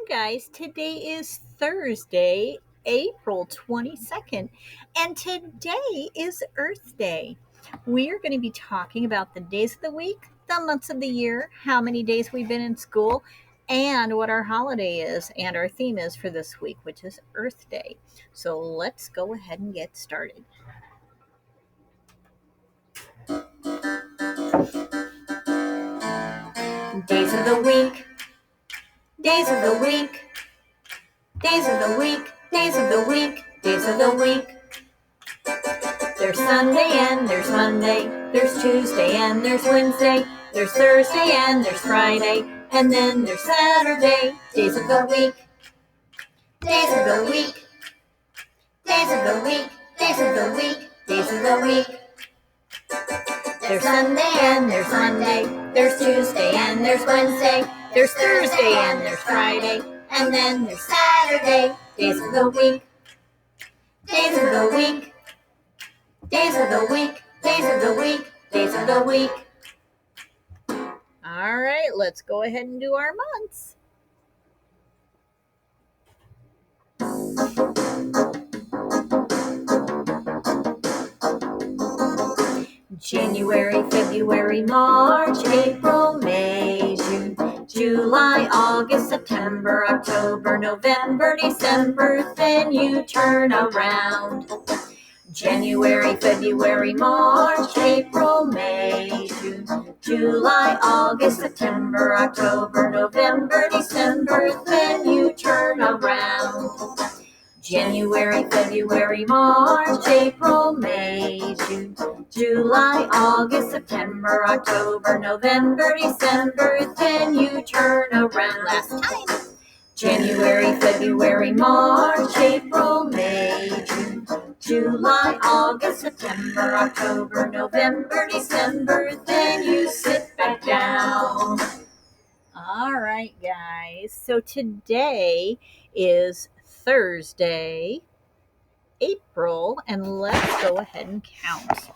guys. Today is Thursday, April 22nd, and today is Earth Day. We are going to be talking about the days of the week, the months of the year, how many days we've been in school, and what our holiday is and our theme is for this week, which is Earth Day. So let's go ahead and get started. Days of the week, days of the week, days of the week, days of the week, days of the week. There's Sunday and there's Monday, there's Tuesday and there's Wednesday, there's Thursday and there's Friday, and then there's Saturday. Days of the week, days of the week, days of the week, days of the week, days of the week. There's Sunday and there's Monday, there's Tuesday and there's Wednesday, there's Thursday and there's Friday, and then there's Saturday. Days of the week, days of the week, days of the week, days of the week, days of the week. All right, let's go ahead and do our months. January, February, March, April, May, June, July, August, September, October, November, December, then you turn around. January, February, March, April, May, June, July, August, September, October, November, December, then you turn around. January, February, March, April, May, June, July, August, September, October, November, December, then you turn around. Last time. January, February, March, April, May, June, July, August, September, October, November, December, then you sit back down. All right, guys. So today is Thursday, April, and let's go ahead and count.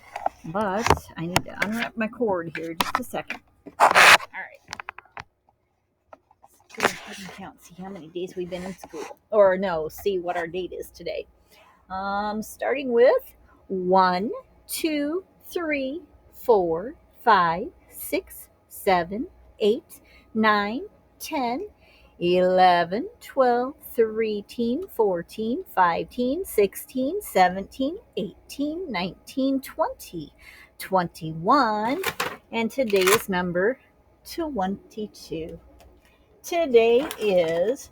But I need to unwrap my cord here just a second. All right. Let's go ahead and count, see how many days we've been in school. Or no, see what our date is today. Starting with 1, 2, 3, 4, 5, 6, 7, 8, 9, 10, 11, 12, 13, 14, 15, 16, 17, 18, 19, 20, 21, and today is number 22. Today is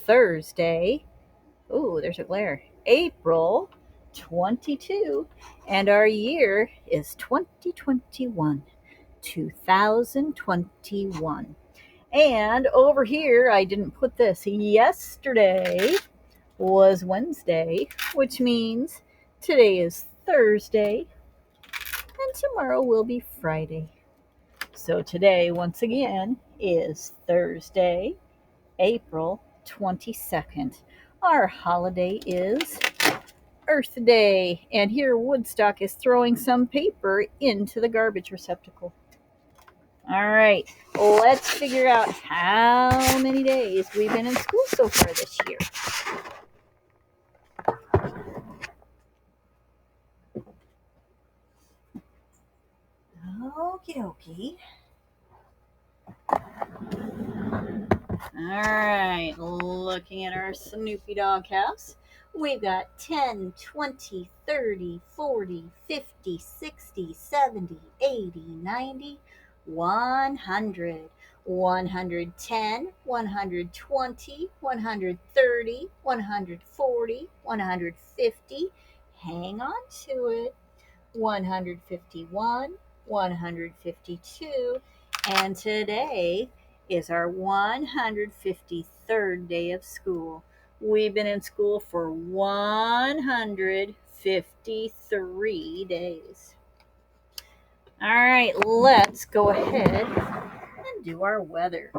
Thursday. Ooh, there's a glare. April 22, and our year is 2021. 2021. And over here, I didn't put this. Yesterday was Wednesday, which means today is Thursday, and tomorrow will be Friday. So today, once again, is Thursday, April 22nd. Our holiday is Earth Day, and here Woodstock is throwing some paper into the garbage receptacle. All right, let's figure out how many days we've been in school so far this year. Okie dokie. All right, looking at our Snoopy Dog house, we've got 10, 20, 30, 40, 50, 60, 70, 80, 90, 100. 110, 120, 130, 140, 150. Hang on to it. 151, 152, and today is our 153rd day of school. We've been in school for 153 days. All right, let's go ahead and do our weather.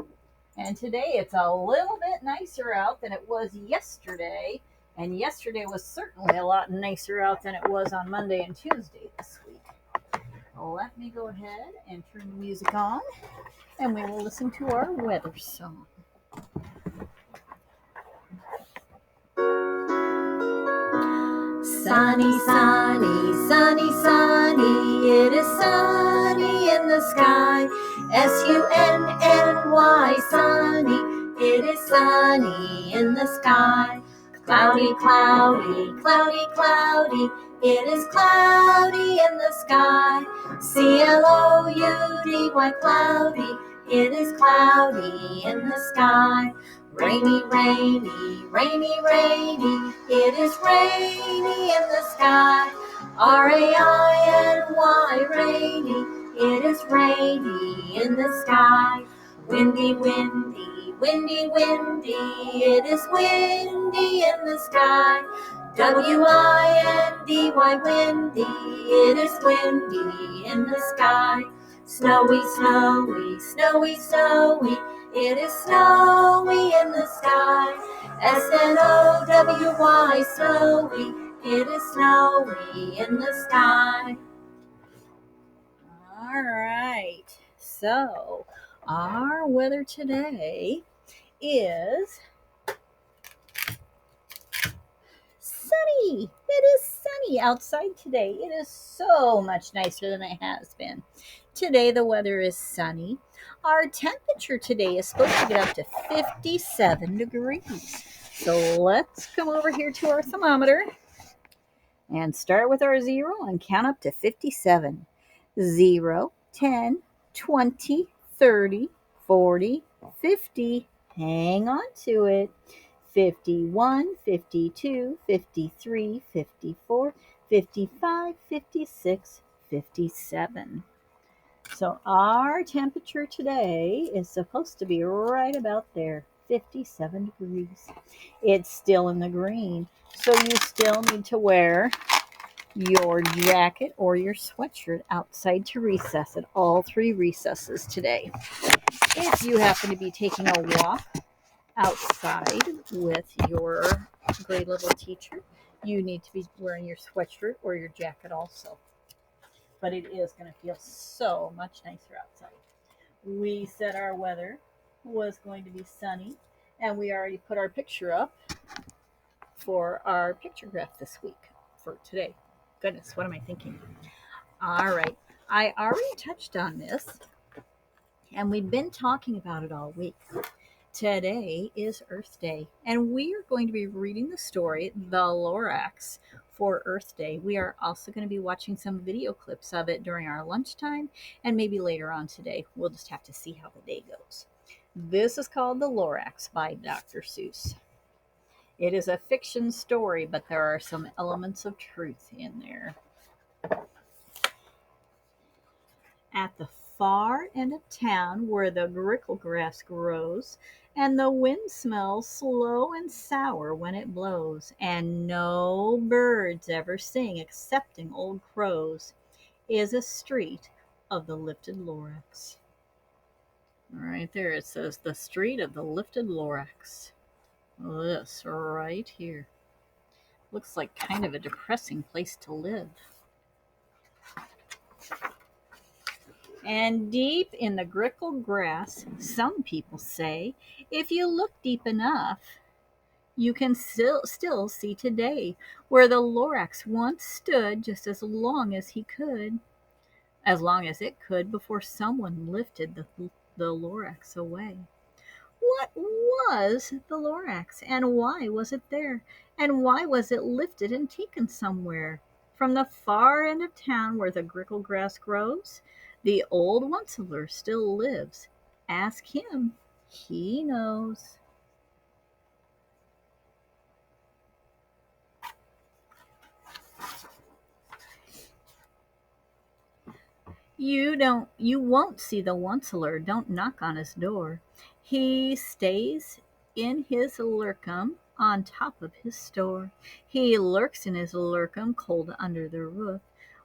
And today it's a little bit nicer out than it was yesterday. And yesterday was certainly a lot nicer out than it was on Monday and Tuesday this week. Let me go ahead and turn the music on, and we will listen to our weather song. Sunny, sunny, sunny, sunny. It is sunny in the sky. sunny, sunny. It is sunny in the sky. Cloudy, cloudy, cloudy, cloudy. It is cloudy in the sky. cloudy, cloudy. It is cloudy in the sky. Rainy, rainy, rainy, rainy. It is rainy in the sky. rainy, rainy. It is rainy in the sky. Windy, windy, windy, windy. It is windy in the sky. windy, windy. It is windy in the sky. Snowy, snowy, snowy, snowy. It is snowy in the sky. snowy, snowy. It is snowy in the sky. All right. So, our weather today is sunny. It is sunny outside today. It is so much nicer than it has been. Today the weather is sunny. Our temperature today is supposed to get up to 57 degrees. So let's come over here to our thermometer and start with our 0 and count up to 57. 0, 10, 20, 30, 40, 50. Hang on to it. 51, 52, 53, 54, 55, 56, 57. So our temperature today is supposed to be right about there, 57 degrees. It's still in the green, so you still need to wear your jacket or your sweatshirt outside to recess at all 3 recesses today. If you happen to be taking a walk outside with your grade level teacher, you need to be wearing your sweatshirt or your jacket also. But it is going to feel so much nicer outside. We said our weather was going to be sunny, and we already put our picture up for our picture graph this week for today. Goodness, what am I thinking? All right, I already touched on this, and we've been talking about it all week. Today is Earth Day, and we are going to be reading the story, The Lorax, for Earth Day. We are also going to be watching some video clips of it during our lunchtime, and maybe later on today. We'll just have to see how the day goes. This is called The Lorax by Dr. Seuss. It is a fiction story, but there are some elements of truth in there. At the far end of town where the grickle grass grows, and the wind smells slow and sour when it blows, and no birds ever sing excepting old crows, is a street of the lifted Lorax. Right there it says the street of the lifted Lorax. This right here. Looks like kind of a depressing place to live. And deep in the grickle grass, some people say, if you look deep enough, you can still see today where the Lorax once stood just as long as it could before someone lifted the Lorax away. What was the Lorax, and why was it there? And why was it lifted and taken somewhere? From the far end of town where the grickle grass grows, the old Onceler still lives. Ask him, he knows. You won't see the Onceler, don't knock on his door. He stays in his lurkum on top of his store. He lurks in his lurkum cold under the roof,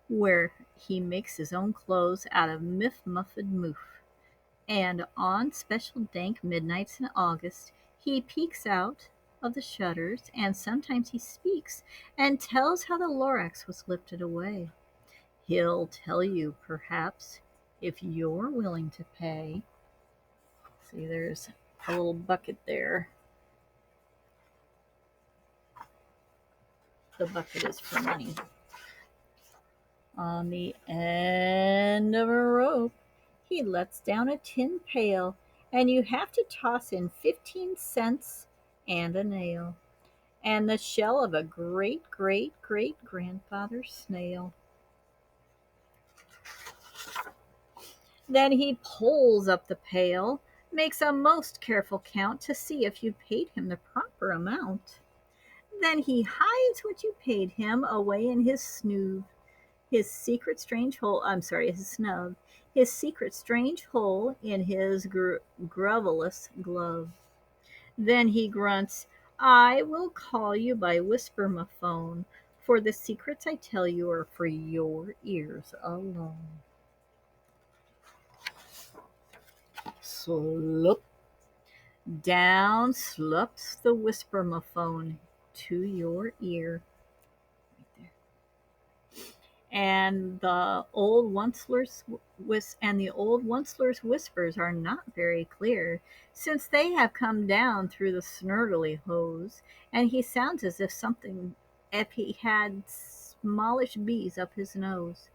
where he makes his own clothes out of muffed moof. And on special dank midnights in August, he peeks out of the shutters, and sometimes he speaks and tells how the Lorax was lifted away. He'll tell you, perhaps, if you're willing to pay. See, there's a little bucket there. The bucket is for money. On the end of a rope, he lets down a tin pail, and you have to toss in 15 cents and a nail, and the shell of a great great great grandfather's snail. Then he pulls up the pail, makes a most careful count to see if you paid him the proper amount. Then he hides what you paid him away in his snoove, his secret strange hole, his snub, his secret strange hole in his grovelous glove. Then he grunts, I will call you by whisper-ma-phone, for the secrets I tell you are for your ears alone. Slop. Down slops the whisper-ma-phone to your ear. Right there. And the old Onceler's whispers are not very clear, since they have come down through the snurdly hose, and he sounds as if he had smallish bees up his nose.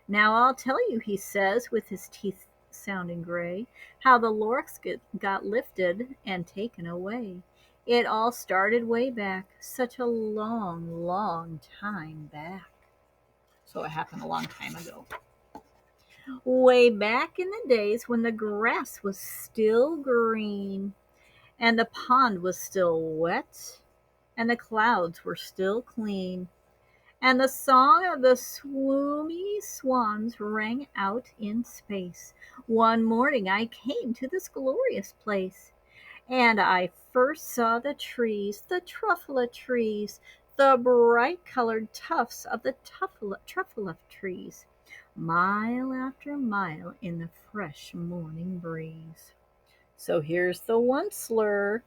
Now I'll tell you, he says, with his teeth sounding gray, how the Lorax got lifted and taken away. It all started way back, such a long, long time back. So it happened a long time ago. Way back in the days when the grass was still green, and the pond was still wet, and the clouds were still clean, and the song of the swoomy swans rang out in space. One morning I came to this glorious place, and I first saw the trees, the truffula trees, the bright colored tufts of the truffula trees, mile after mile in the fresh morning breeze. So here's the Onceler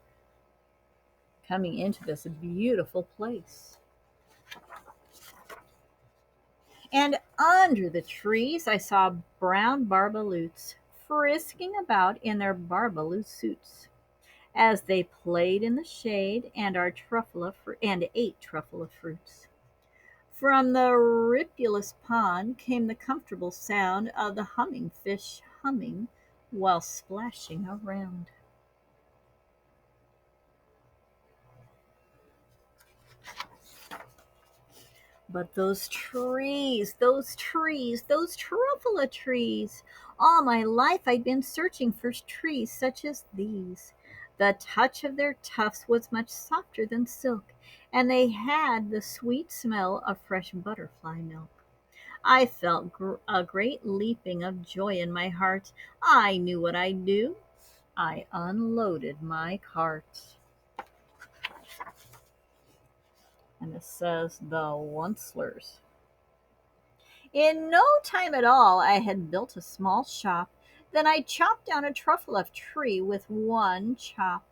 coming into this beautiful place. And under the trees I saw brown barbaloots frisking about in their barbaloot suits, as they played in the shade and ate truffula fruits. From the ripulous pond came the comfortable sound of the humming fish humming while splashing around. But those trees, those truffula trees. All my life I'd been searching for trees such as these. The touch of their tufts was much softer than silk, and they had the sweet smell of fresh butterfly milk. I felt a great leaping of joy in my heart. I knew what I'd do. I unloaded my cart. And it says the Oncelers. In no time at all I had built a small shop. Then I chopped down a truffula tree with one chop,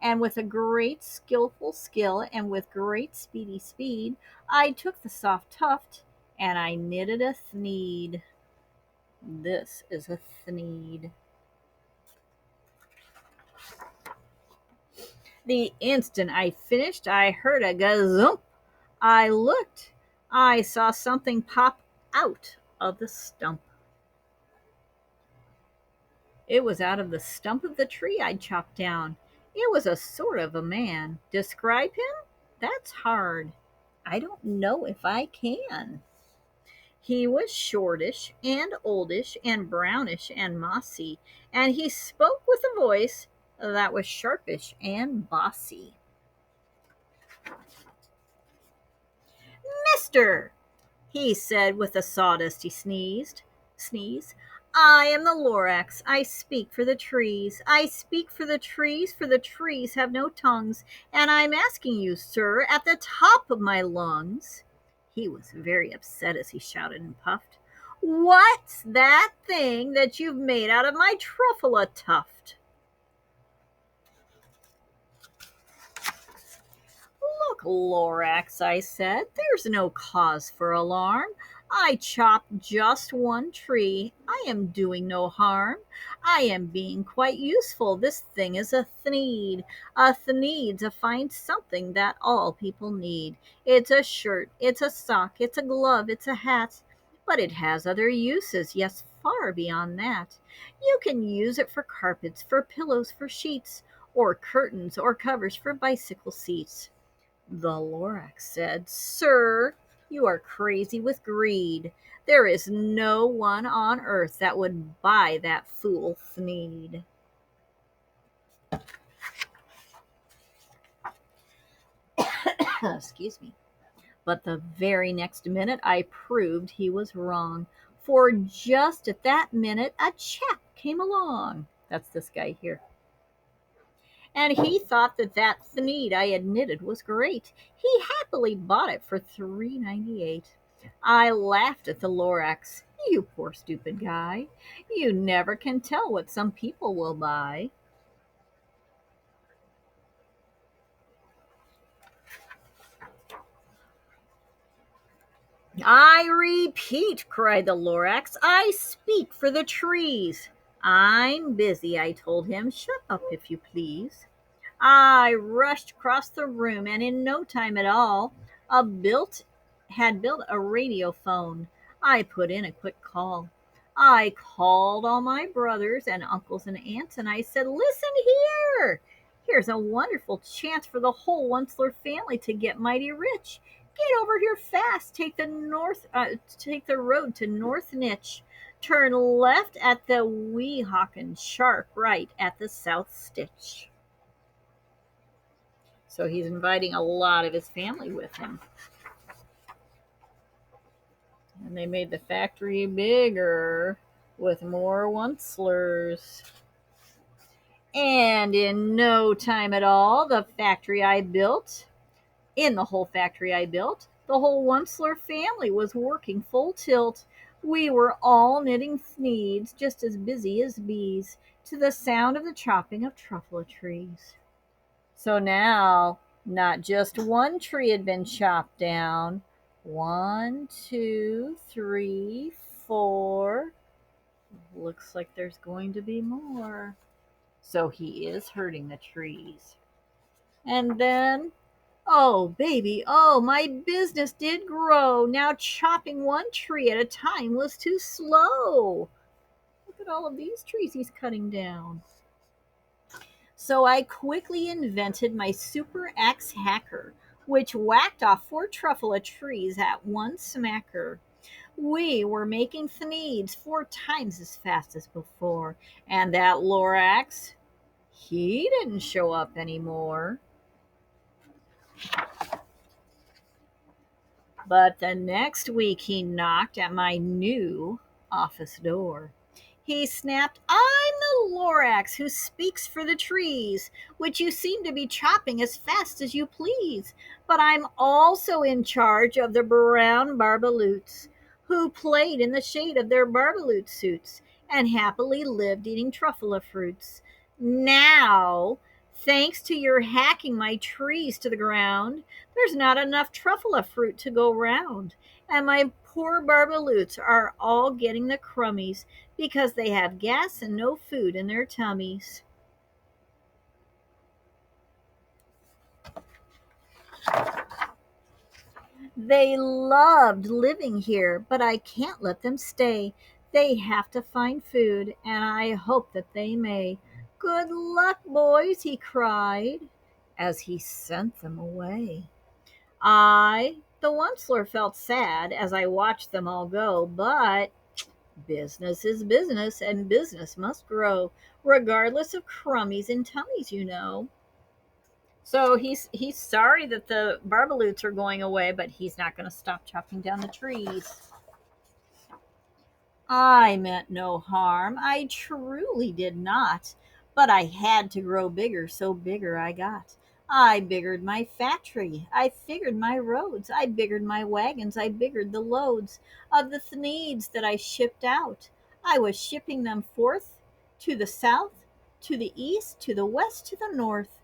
and with a great skillful skill, and with great speedy speed, I took the soft tuft, and I knitted a thneed. This is a thneed. The instant I finished, I heard a gazump. I looked. I saw something pop out of the stump. It was out of the stump of the tree I'd chopped down. It was a sort of a man. Describe him? That's hard. I don't know if I can. He was shortish and oldish and brownish and mossy, and he spoke with a voice that was sharpish and bossy. Mister, he said with a sawdusty sneeze, I am the Lorax. I speak for the trees. I speak for the trees have no tongues, and I'm asking you, sir, at the top of my lungs. He was very upset as he shouted and puffed. What's that thing that you've made out of my truffula tuft? Look, Lorax, I said, there's no cause for alarm. I chopped just one tree. I am doing no harm. I am being quite useful. This thing is a thneed. A thneed's a fine something that all people need. It's a shirt, it's a sock, it's a glove, it's a hat. But it has other uses, yes, far beyond that. You can use it for carpets, for pillows, for sheets, or curtains or covers for bicycle seats. The Lorax said, "Sir, you are crazy with greed. There is no one on earth that would buy that fool Thneed." Excuse me. But the very next minute I proved he was wrong. For just at that minute a chap came along. That's this guy here. And he thought that that Thneed I had knitted was great. He happily bought it for $3.98. I laughed at the Lorax. "You poor stupid guy. You never can tell what some people will buy." "I repeat," cried the Lorax, "I speak for the trees." "I'm busy," I told him. "Shut up, if you please." I rushed across the room, and in no time at all, a built had built a radiophone. I put in a quick call. I called all my brothers and uncles and aunts, and I said, "Listen here! Here's a wonderful chance for the whole Onceler family to get mighty rich. Get over here fast. Take the road to North Nitch. Turn left at the Weehawken, sharp right at the South Stitch." So he's inviting a lot of his family with him. And they made the factory bigger with more Oncelers. And in no time at all, in the whole factory I built, the whole Onceler family was working full tilt. We were all knitting Thneeds, just as busy as bees, to the sound of the chopping of truffle trees. So now, not just one tree had been chopped down. One, two, three, four. Looks like there's going to be more. So he is hurting the trees. And then, oh, baby, oh, my business did grow. Now chopping one tree at a time was too slow. Look at all of these trees he's cutting down. So I quickly invented my super axe hacker, which whacked off 4 truffle trees at one smacker. We were making Thneeds 4 times as fast as before, and that Lorax, he didn't show up anymore. But the next week he knocked at my new office door. He snapped, "I'm the Lorax who speaks for the trees, which you seem to be chopping as fast as you please. But I'm also in charge of the brown Barbaloots, who played in the shade of their Barbaloot suits and happily lived eating truffle fruits. Now, thanks to your hacking my trees to the ground, there's not enough truffle fruit to go round, and my poor Barbaloots are all getting the crummies because they have gas and no food in their tummies." "They loved living here, but I can't let them stay. They have to find food, and I hope that they may. Good luck, boys," he cried, as he sent them away. I, the Onceler, felt sad as I watched them all go, but business is business, and business must grow, regardless of crummies and tummies, you know. So he's sorry that the Barbaloots are going away, but he's not going to stop chopping down the trees. I meant no harm. I truly did not. But I had to grow bigger, so bigger I got. I biggered my factory. I figured my roads. I biggered my wagons. I biggered the loads of the Thneeds that I shipped out. I was shipping them forth to the south, to the east, to the west, to the north.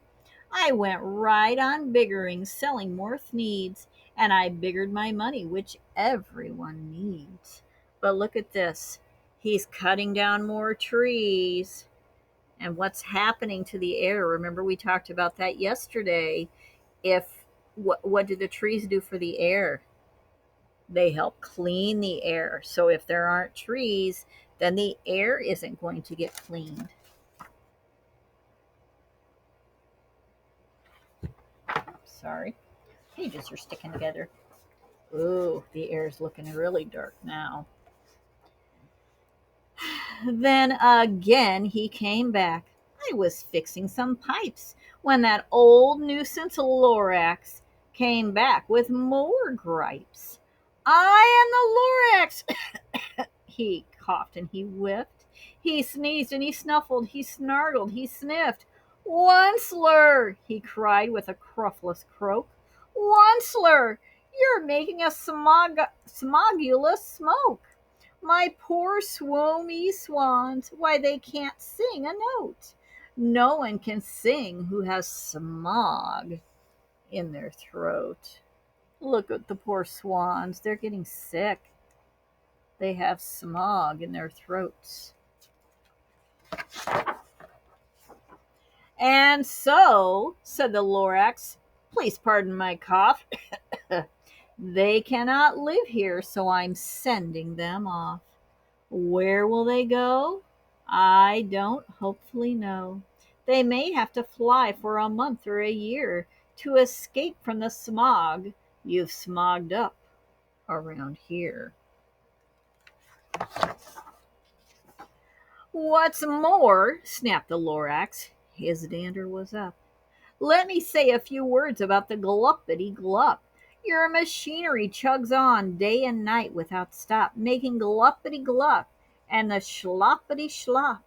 I went right on biggering, selling more Thneeds, and I biggered my money, which everyone needs. But look at this. He's cutting down more trees. And what's happening to the air? Remember, we talked about that yesterday. If what do the trees do for the air? They help clean the air. So if there aren't trees, then the air isn't going to get cleaned. Sorry. Pages are sticking together. Ooh, the air's looking really dark now. Then again he came back. I was fixing some pipes when that old nuisance Lorax came back with more gripes. I am the Lorax! He coughed and he whiffed. He sneezed and he snuffled. He snarled. He sniffed. Onceler! He cried with a cruffless croak. Onceler! You're making a smogulous smoke. My poor swomy swans, why they can't sing a note. No one can sing who has smog in their throat. Look at the poor swans, they're getting sick. They have smog in their throats. And so, said the Lorax, please pardon my cough, they cannot live here, so I'm sending them off. Where will they go? I don't hopefully know. They may have to fly for a month or a year to escape from the smog you've smogged up around here. What's more, snapped the Lorax, his dander was up, let me say a few words about the gluppity glup. Your machinery chugs on day and night without stop, making gluppity glup and the schloppity schlop.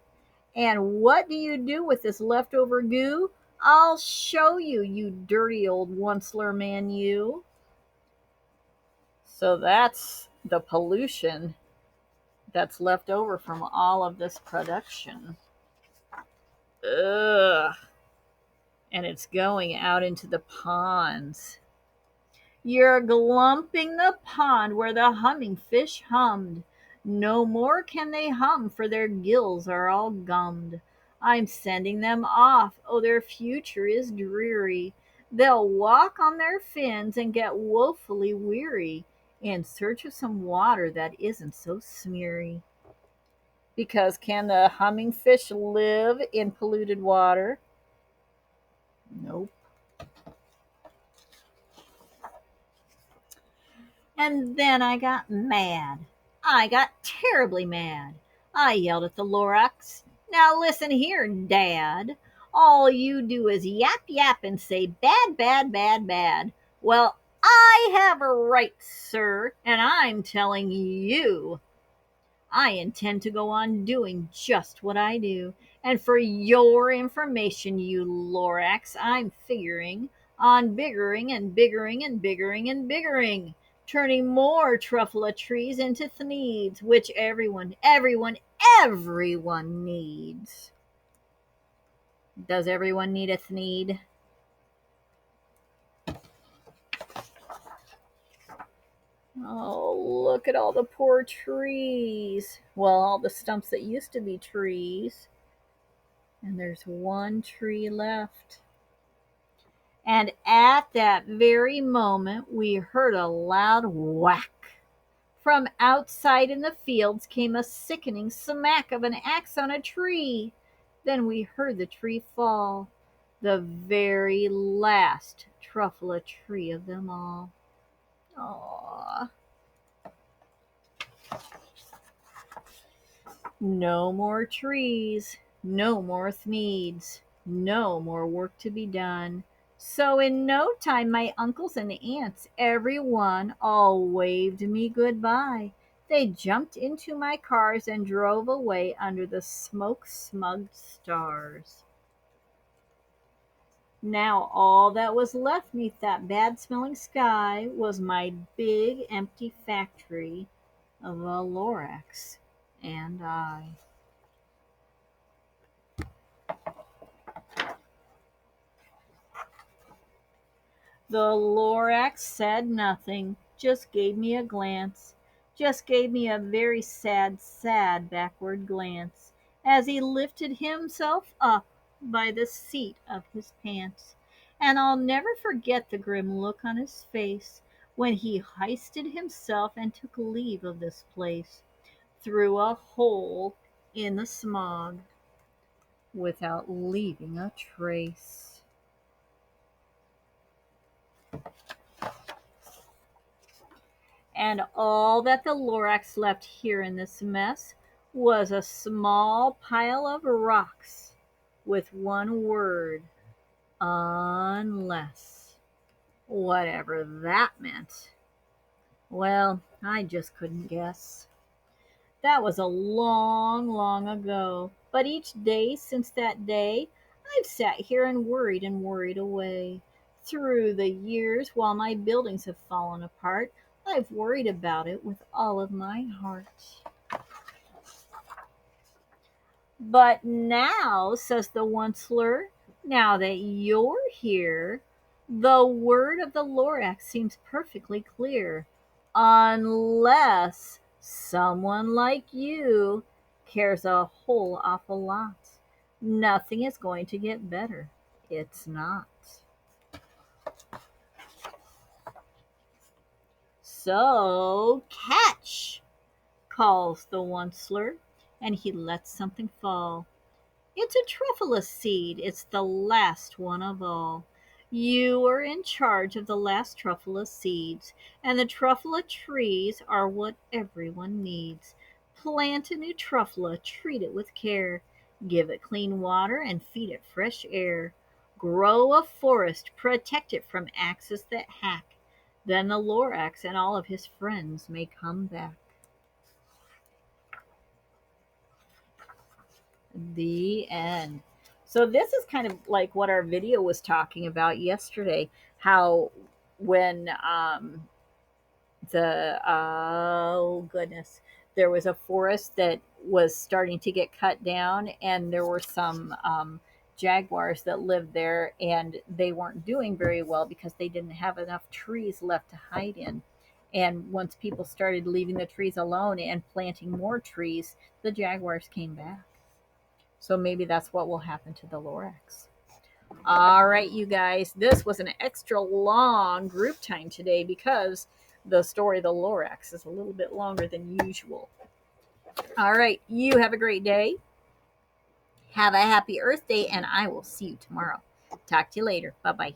And what do you do with this leftover goo? I'll show you, you dirty old Onceler man, you. So that's the pollution that's left over from all of this production. Ugh. And it's going out into the ponds. You're glumping the pond where the humming fish hummed. No more can they hum, for their gills are all gummed. I'm sending them off. Oh, their future is dreary. They'll walk on their fins and get woefully weary in search of some water that isn't so smeary. Because can the humming fish live in polluted water? Nope. And then I got mad. I got terribly mad. I yelled at the Lorax. Now listen here, Dad. All you do is yap yap and say bad, bad, bad, bad. Well, I have a right, sir, and I'm telling you. I intend to go on doing just what I do. And for your information, you Lorax, I'm figuring on biggering and biggering and biggering and biggering, turning more truffula trees into thneeds, which everyone needs. Does everyone need a thneed? Oh, look at all the poor trees. Well, all the stumps that used to be trees. And there's one tree left. And at that very moment, we heard a loud whack. From outside in the fields came a sickening smack of an axe on a tree. Then we heard the tree fall, the very last truffula tree of them all. Aww. No more trees, no more thneeds, no more work to be done. So in no time my uncles and aunts, every one, all waved me goodbye. They jumped into my cars and drove away under the smoke-smugged stars. Now all that was left neath that bad-smelling sky was my big empty factory of a Lorax and I. The Lorax said nothing, just gave me a glance, just gave me a very sad, sad backward glance, as he lifted himself up by the seat of his pants. And I'll never forget the grim look on his face when he hoisted himself and took leave of this place through a hole in the smog without leaving a trace. And all that the Lorax left here in this mess was a small pile of rocks with one word, unless. Whatever that meant. Well, I just couldn't guess. That was a long, long ago. But each day since that day, I've sat here and worried away. Through the years, while my buildings have fallen apart, I've worried about it with all of my heart. But now, says the Onceler, now that you're here, the word of the Lorax seems perfectly clear. Unless someone like you cares a whole awful lot, nothing is going to get better. It's not. So catch, calls the Onceler, and he lets something fall. It's a Truffulus seed. It's the last one of all. You are in charge of the last Truffula seeds, and the Truffula trees are what everyone needs. Plant a new Truffula, treat it with care, give it clean water, and feed it fresh air. Grow a forest, protect it from axes that hack. Then the Lorax and all of his friends may come back. The end. So this is kind of like what our video was talking about yesterday. How when the oh goodness, there was a forest that was starting to get cut down, and there were some jaguars that lived there, and they weren't doing very well because they didn't have enough trees left to hide in. And once people started leaving the trees alone and planting more trees, the jaguars came back. So maybe that's what will happen to the Lorax. All right, you guys, this was an extra long group time today because the story of the Lorax is a little bit longer than usual. All right, you have a great day. Have a happy Earth Day, and I will see you tomorrow. Talk to you later. Bye bye.